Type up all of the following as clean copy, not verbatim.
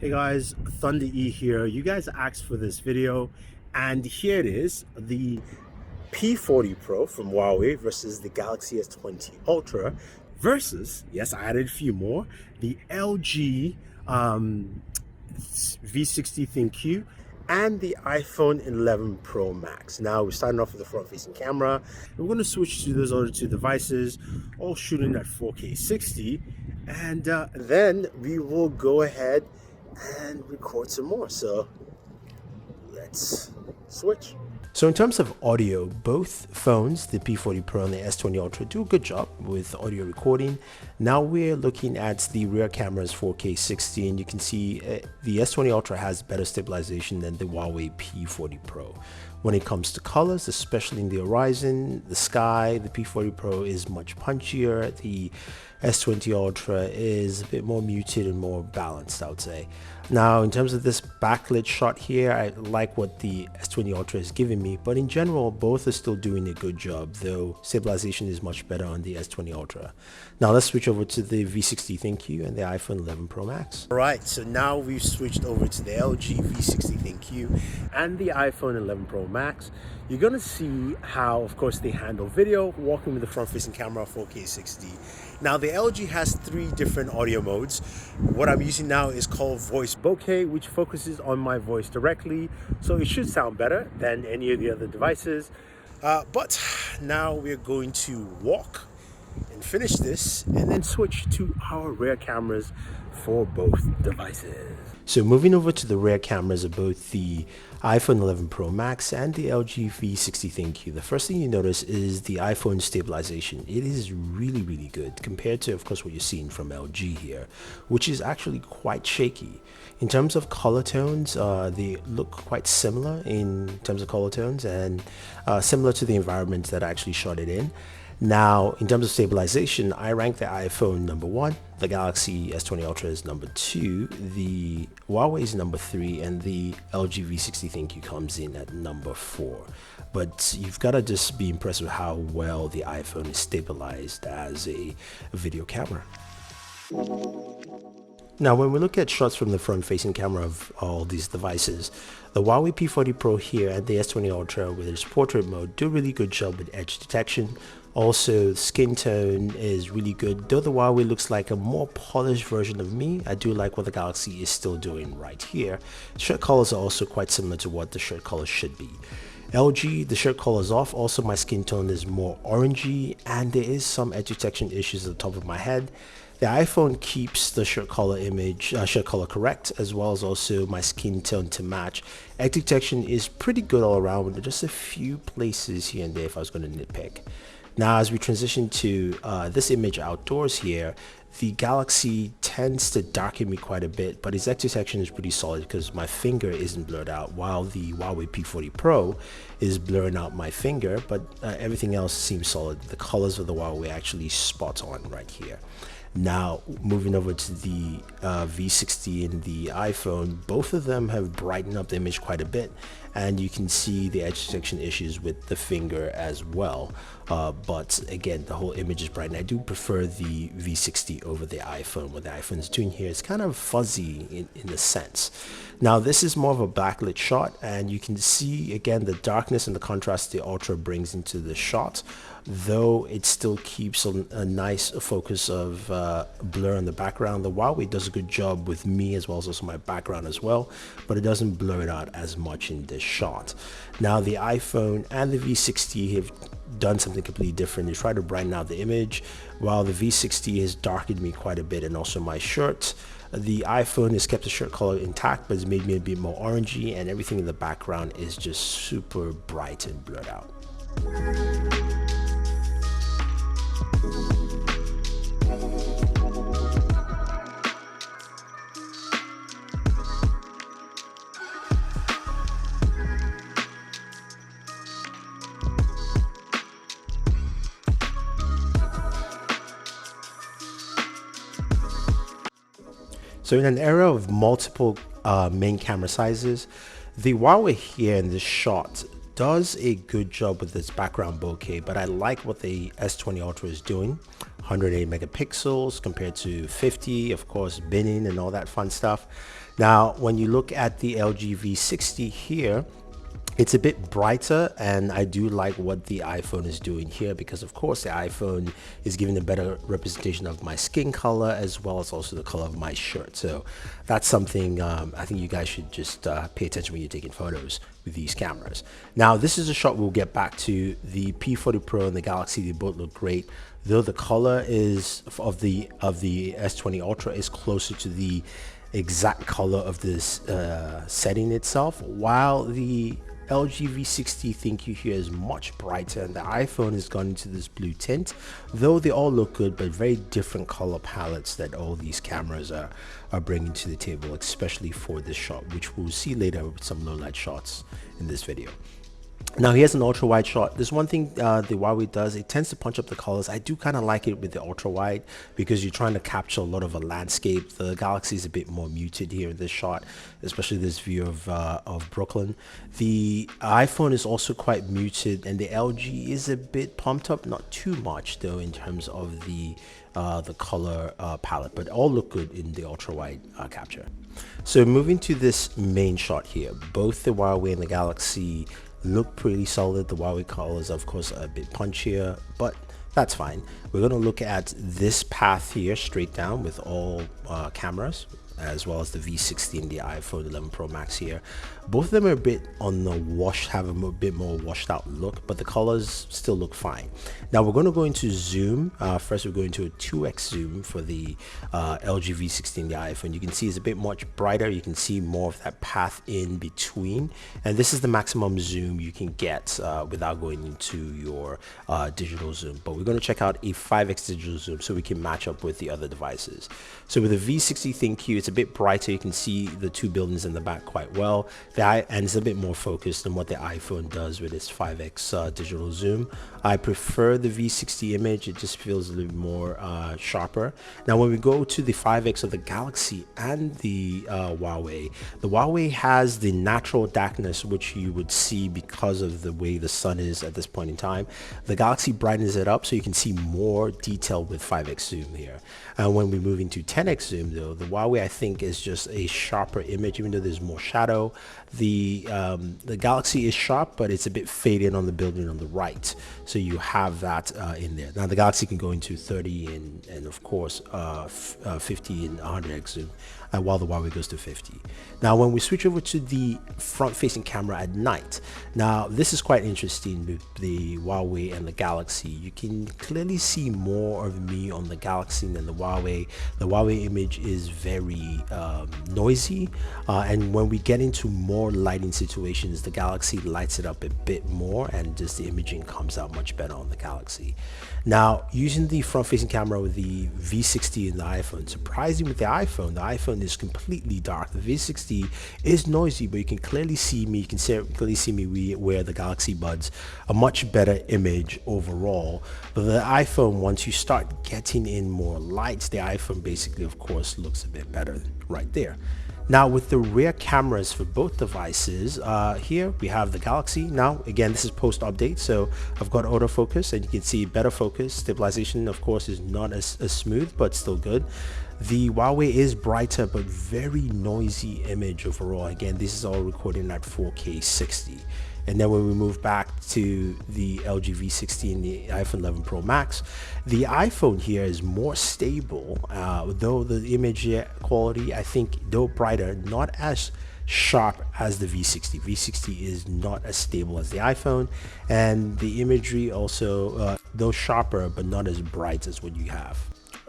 Hey guys, Thunder E here. You guys asked for this video, and here it is, the P40 Pro from Huawei versus the Galaxy S20 Ultra versus, yes, I added a few more, the LG V60 ThinQ and the iPhone 11 Pro Max. Now we're starting off with the front-facing camera. We're going to switch to those other two devices, all shooting at 4K 60, and then we will go ahead and record some more. So let's switch. So in terms of audio, both phones, the P40 Pro and the S20 Ultra, do a good job with audio recording. Now we're looking at the rear camera's 4K 60, and you can see the S20 Ultra has better stabilization than the Huawei P40 Pro. When it comes to colors, especially in the horizon, the sky, the P40 Pro is much punchier. The S20 Ultra is a bit more muted and more balanced, I would say. Now, in terms of this backlit shot here, I like what the S20 Ultra is giving me, but in general, both are still doing a good job, though stabilization is much better on the S20 Ultra. Now, let's switch over to the V60 ThinQ and the iPhone 11 Pro Max. All right, so now we've switched over to the LG V60 ThinQ and the iPhone 11 Pro Max. You're going to see how, of course, they handle video, walking with the front-facing camera 4K 60. Now, the LG has 3 different audio modes. What I'm using now is called Voice Bokeh, which focuses on my voice directly, so it should sound better than any of the other devices. But now we're going to walk and finish this and then switch to our rear cameras for both devices. So moving over to the rear cameras of both the iPhone 11 Pro Max and the LG V60 ThinQ, the first thing you notice is the iPhone stabilization. It is really good compared to, of course, what you're seeing from LG here, which is actually quite shaky. In terms of color tones, they look quite similar in terms of color tones and similar to the environment that I actually shot it in. Now, in terms of stabilization, I rank the iPhone number 1, the Galaxy S20 Ultra is number 2, the Huawei is number 3, and the LG V60 ThinQ comes in at number 4. But you've got to just be impressed with how well the iPhone is stabilized as a video camera. Now, when we look at shots from the front-facing camera of all these devices, the Huawei P40 Pro here and the S20 Ultra with its portrait mode do a really good job with edge detection. Also, skin tone is really good. Though the Huawei looks like a more polished version of me, I do like what the Galaxy is still doing right here. Shirt colors are also quite similar to what the shirt colors should be. LG, the shirt color is off. Also, my skin tone is more orangey, and there is some edge detection issues at the top of my head. The iPhone keeps the shirt color correct, as well as also my skin tone to match. Edge detection is pretty good all around, with just a few places here and there if I was going to nitpick. Now, as we transition to this image outdoors here, the Galaxy tends to darken me quite a bit, but its edge detection is pretty solid because my finger isn't blurred out, while the Huawei P40 Pro is blurring out my finger, but everything else seems solid. The colors of the Huawei actually spot on right here. Now, moving over to the V60 and the iPhone, both of them have brightened up the image quite a bit, and you can see the edge detection issues with the finger as well. But again, the whole image is brightened. I do prefer the V60 over the iPhone. What the iPhone is doing here is kind of fuzzy in a sense. Now, this is more of a backlit shot, and you can see again the darkness and the contrast the Ultra brings into the shot, though it still keeps a nice focus of blur in the background. The Huawei does a good job with me as well as also my background as well, but it doesn't blur it out as much in this shot. Now, the iPhone and the V60 have done something completely different. They try to brighten out the image, while the V60 has darkened me quite a bit, and also my shirt. The iPhone has kept the shirt color intact, but it's made me a bit more orangey, and everything in the background is just super bright and blurred out. So in an era of multiple main camera sizes, the Huawei here in this shot does a good job with its background bokeh, but I like what the S20 Ultra is doing. 108 megapixels compared to 50, of course, binning and all that fun stuff. Now, when you look at the LG V60 here, it's a bit brighter, and I do like what the iPhone is doing here, because of course the iPhone is giving a better representation of my skin color as well as also the color of my shirt. So that's something I think you guys should just pay attention when you're taking photos with these cameras. Now, this is a shot we'll get back to. The P40 Pro and the Galaxy, they both look great, though the color is of the S20 Ultra is closer to the exact color of this setting itself, while the LG V60 ThinQ here is much brighter, and the iPhone has gone into this blue tint, though they all look good, but very different color palettes that all these cameras are bringing to the table, especially for this shot, which we'll see later with some low light shots in this video. Now, here's an ultra wide shot. There's one thing the Huawei does, it tends to punch up the colors. I do kind of like it with the ultra wide because you're trying to capture a lot of a landscape. The Galaxy is a bit more muted here in this shot, especially this view of Brooklyn. The iPhone is also quite muted, and the LG is a bit pumped up, not too much though in terms of the color palette, but all look good in the ultra wide capture. So moving to this main shot here, both the Huawei and the Galaxy look pretty solid. The Huawei colors, of course, are a bit punchier, but that's fine. We're going to look at this path here straight down with all cameras, as well as the V60 and the iPhone 11 Pro Max here. Both of them are a bit on the have a bit more washed out look, but the colors still look fine. Now we're going to go into zoom. First, we're going to a 2x zoom for the LG V60 and the iPhone. You can see it's a bit much brighter. You can see more of that path in between, and this is the maximum zoom you can get without going into your digital zoom. But we're going to check out a 5x digital zoom so we can match up with the other devices. So with the V60 ThinQ, it's a bit brighter. You can see the two buildings in the back quite well. And it's a bit more focused than what the iPhone does with its 5x digital zoom. I prefer the V60 image. It just feels a little more sharper. Now, when we go to the 5x of the Galaxy and the Huawei has the natural darkness, which you would see because of the way the sun is at this point in time. The Galaxy brightens it up so you can see more detail with 5x zoom here. And when we move into 10x zoom though, the Huawei I think is just a sharper image, even though there's more shadow. The Galaxy is sharp, but it's a bit faded on the building on the right, so you have that in there. Now the Galaxy can go into 30 and of course 50 and 100x zoom, while the Huawei goes to 50. Now when we switch over to the front-facing camera at night, now this is quite interesting with the Huawei and the Galaxy. You can clearly see more of me on the Galaxy than the Huawei. The Huawei image is very noisy, and when we get into more lighting situations, the Galaxy lights it up a bit more, and just the imaging comes out much better on the Galaxy. Now, using the front-facing camera with the V60 and the iPhone, surprising with the iPhone is completely dark. The V60 is noisy, but you can clearly see me. You can clearly see me wear the Galaxy Buds, a much better image overall. But the iPhone, once you start getting in more lights, the iPhone basically, of course, looks a bit better right there. Now with the rear cameras for both devices, here we have the Galaxy. Now again, this is post update, so I've got autofocus and you can see better focus. Stabilization of course is not as smooth, but still good. The Huawei is brighter but very noisy image overall. Again, this is all recording at 4K 60. And then when we move back to the LG V60 and the iPhone 11 Pro Max, the iPhone here is more stable, though the image quality, I think, though brighter, not as sharp as the V60. V60 is not as stable as the iPhone, and the imagery also, though sharper, but not as bright as what you have.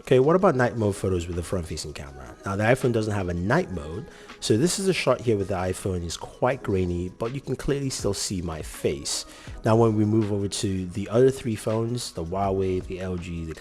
Okay, what about night mode photos with the front-facing camera? Now, the iPhone doesn't have a night mode, so this is a shot here with the iPhone. It's quite grainy, but you can clearly still see my face. Now, when we move over to the other three phones, the Huawei, the LG, the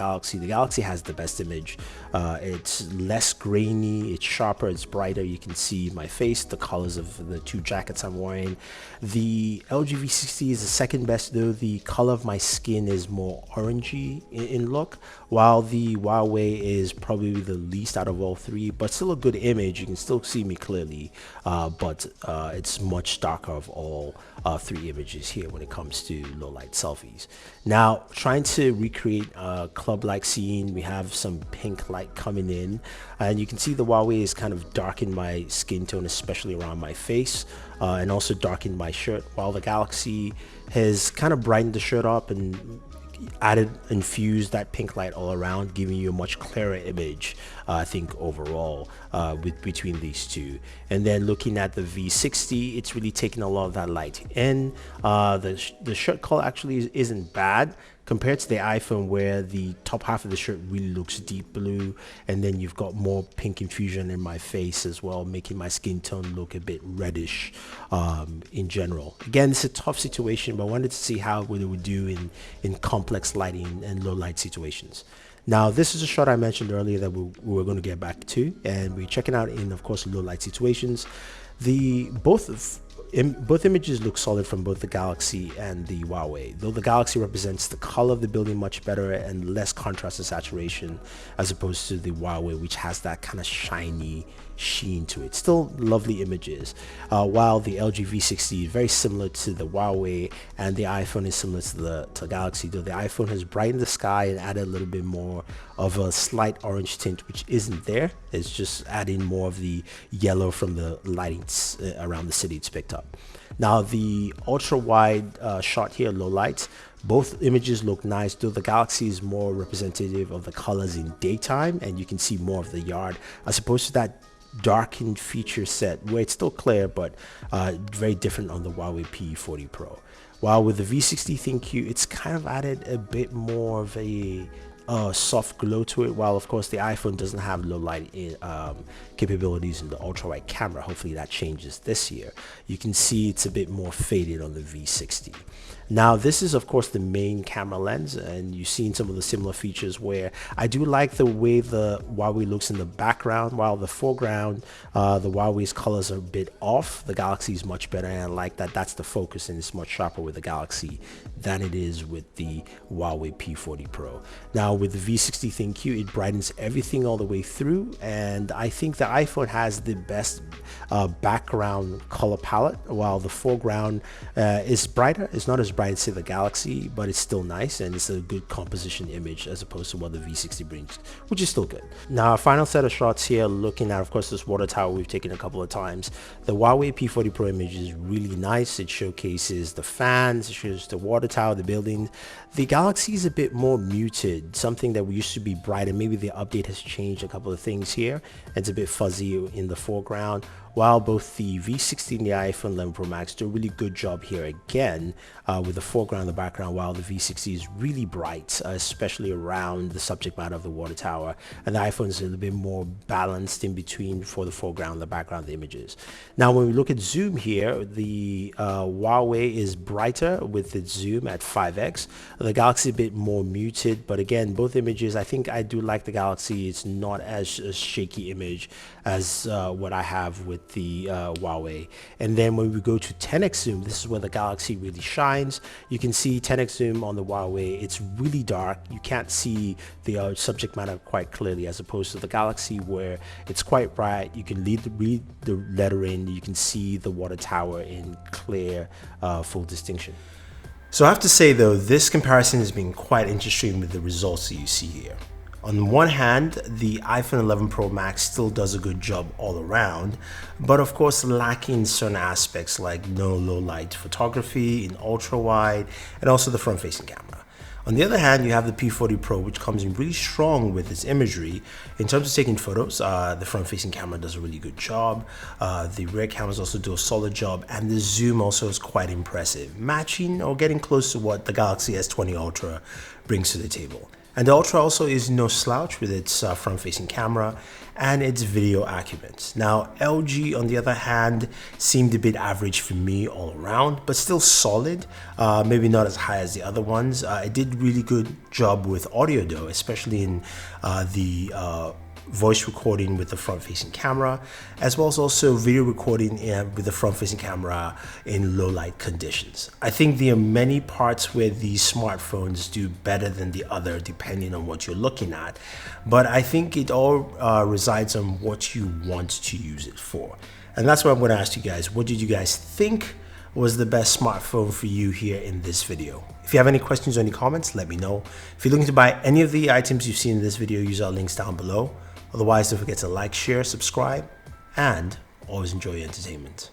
Galaxy has the best image. It's less grainy, it's sharper, it's brighter. You can see my face, the colors of the two jackets I'm wearing. The LG V60 is the second best, though the color of my skin is more orangey in look, while the Huawei Huawei is probably the least out of all three, but still a good image. You can still see me clearly, but it's much darker of all three images here when it comes to low light selfies. Now, trying to recreate a club-like scene, we have some pink light coming in, and you can see the Huawei is kind of darkened my skin tone, especially around my face, and also darkened my shirt, while the Galaxy has kind of brightened the shirt up and infused that pink light all around, giving you a much clearer image, I think, overall, between these two. And then looking at the V60, it's really taking a lot of that light in. The shirt color actually isn't bad compared to the iPhone, where the top half of the shirt really looks deep blue, and then you've got more pink infusion in my face as well, making my skin tone look a bit reddish in general. Again, it's a tough situation, but I wanted to see how it would do in complex lighting and low light situations. Now, this is a shot I mentioned earlier that we were going to get back to, and we're checking out in, of course, low light situations. Both images look solid from both the Galaxy and the Huawei, though the Galaxy represents the color of the building much better and less contrast and saturation, as opposed to the Huawei, which has that kind of shiny sheen to it. Still lovely images, while the LG V60 is very similar to the Huawei, and the iPhone is similar to the Galaxy, though the iPhone has brightened the sky and added a little bit more of a slight orange tint, which isn't there. It's just adding more of the yellow from the lighting around the city it's picked up. Now, the ultra wide shot here, low light, both images look nice, though the Galaxy is more representative of the colors in daytime, and you can see more of the yard, as opposed to that darkened feature set where it's still clear, but very different on the Huawei P40 Pro. While with the V60 ThinQ, it's kind of added a bit more of a soft glow to it, while of course the iPhone doesn't have low light capabilities in the ultra wide camera. Hopefully that changes this year. You can see it's a bit more faded on the V60. Now, this is of course the main camera lens, and you've seen some of the similar features where I do like the way the Huawei looks in the background, while the foreground, the Huawei's colors are a bit off. The Galaxy is much better, and I like that that's the focus, and it's much sharper with the Galaxy than it is with the Huawei P40 Pro. Now, with the V60 ThinQ, it brightens everything all the way through, and I think the iPhone has the best background color palette, while the foreground is brighter. It's not as bright as say the Galaxy, but it's still nice, and it's a good composition image as opposed to what the V60 brings, which is still good. Now, our final set of shots here, looking at, of course, this water tower we've taken a couple of times. The Huawei P40 Pro image is really nice. It showcases the fans, it shows the water tower, the building. The Galaxy is a bit more muted, something that we used to be bright, and maybe the update has changed a couple of things here. It's a bit fuzzy in the foreground, while both the V60 and the iPhone 11 Pro Max do a really good job here again, with the foreground and the background, while the V60 is really bright, especially around the subject matter of the water tower, and the iPhone is a little bit more balanced in between for the foreground and the background of the images. Now, when we look at zoom here, the Huawei is brighter with its zoom at 5x. The Galaxy a bit more muted, but again, both images, I think I do like the Galaxy. It's not as a shaky image as what I have with the Huawei. And then when we go to 10x zoom, this is where the Galaxy really shines. You can see 10x zoom on the Huawei, it's really dark. You can't see the subject matter quite clearly, as opposed to the Galaxy where it's quite bright. You can read the lettering, you can see the water tower in clear, full distinction. So I have to say though, this comparison has been quite interesting with the results that you see here. On one hand, the iPhone 11 Pro Max still does a good job all around, but of course lacking certain aspects like no low light photography in ultra wide, and also the front facing camera. On the other hand, you have the P40 Pro, which comes in really strong with its imagery. In terms of taking photos, the front-facing camera does a really good job. The rear cameras also do a solid job, and the zoom also is quite impressive, matching or getting close to what the Galaxy S20 Ultra brings to the table. And the Ultra also is no slouch with its front-facing camera and its video acumen. Now, LG, on the other hand, seemed a bit average for me all around, but still solid, maybe not as high as the other ones. It did really good job with audio though, especially in the voice recording with the front-facing camera, as well as also video recording with the front-facing camera in low-light conditions. I think there are many parts where these smartphones do better than the other depending on what you're looking at, but I think it all resides on what you want to use it for. And that's what I'm going to ask you guys. What did you guys think was the best smartphone for you here in this video? If you have any questions or any comments, let me know. If you're looking to buy any of the items you've seen in this video, use our links down below. Otherwise, don't forget to like, share, subscribe, and always enjoy your entertainment.